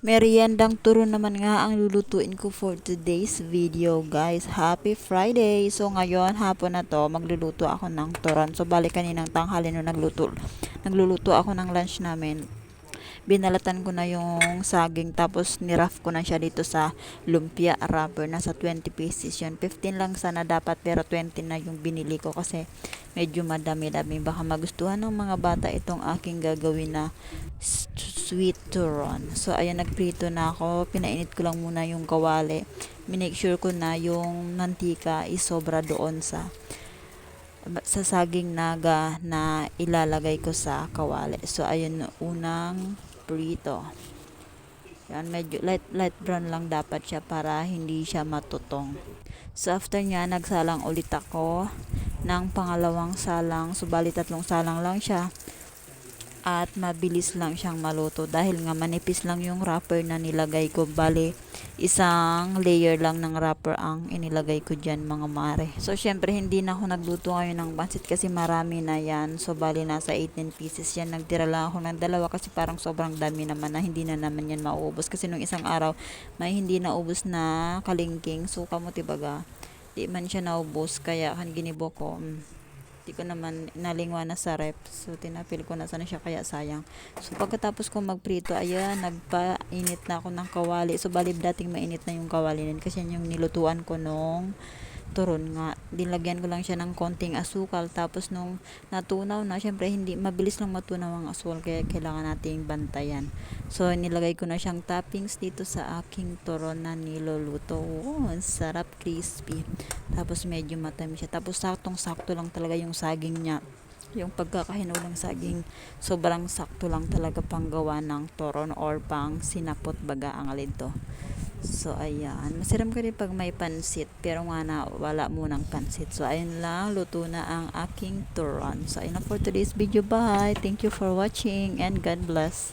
Meriendang turon naman nga ang lulutuin ko for today's video, guys. Happy Friday! So ngayon, hapon na to, magluluto ako ng turon. So bali kaninang tanghali no nagluluto ako ng lunch namin. Binalatan ko na yung saging, tapos niraf ko na siya dito sa lumpia wrapper. Nasa 20 pieces yun. 15 lang sana dapat, pero 20 na yung binili ko kasi medyo madami-dami. Baka magustuhan ng mga bata itong aking gagawin na sweet turon. So ayan, nagprito na ako. Pinainit ko lang muna yung kawali. Minake sure ko na yung mantika is sobra doon sa saging naga na ilalagay ko sa kawali. So ayun, unang prito. Yan, medyo light brown lang dapat siya para hindi siya matutong. So after nya, nagsalang ulit ako ng pangalawang salang. So bali 3 salang lang siya. At mabilis lang siyang maluto dahil nga manipis lang yung wrapper na nilagay ko. Bali, isang layer lang ng wrapper ang inilagay ko dyan, mga mare. So syempre hindi na ako nagluto ngayon ng pansit kasi marami na yan. So bali nasa 18 pieces yan. Nagtira lang ako ng 2 kasi parang sobrang dami naman na hindi na naman yan mauubos. Kasi nung isang araw may hindi naubos na kalingking. So kamuti baga, di man siya naubos kaya ginibo ko. Di ko naman nalingwa na sa rep. So, tinapil ko na sana siya, kaya sayang. So, pagkatapos ko magprito, ayan, nagpainit na ako ng kawali. So, bali dating mainit na yung kawali nun kasi yan yung nilutuan ko nung turon nga. Dilagyan ko lang siya ng konting asukal. Tapos, nung natunaw na, syempre, hindi, mabilis lang matunaw ang asukal, kaya kailangan nating bantayan. So, nilagay ko na siyang toppings dito sa aking turon na niluluto. Oh, ang sarap, crispy. Tapos medyo matamis siya. Tapos saktong-sakto lang talaga yung saging niya. Yung pagkakahinog ng saging, sobrang sakto lang talaga pang gawa ng toron or pang sinapot baga ang alin to. So ayan, masarap ka rin pag may pansit, pero nga na wala munang pansit. So ayun lang, luto na ang aking turon. So ayun na for today's video. Bye! Thank you for watching and God bless.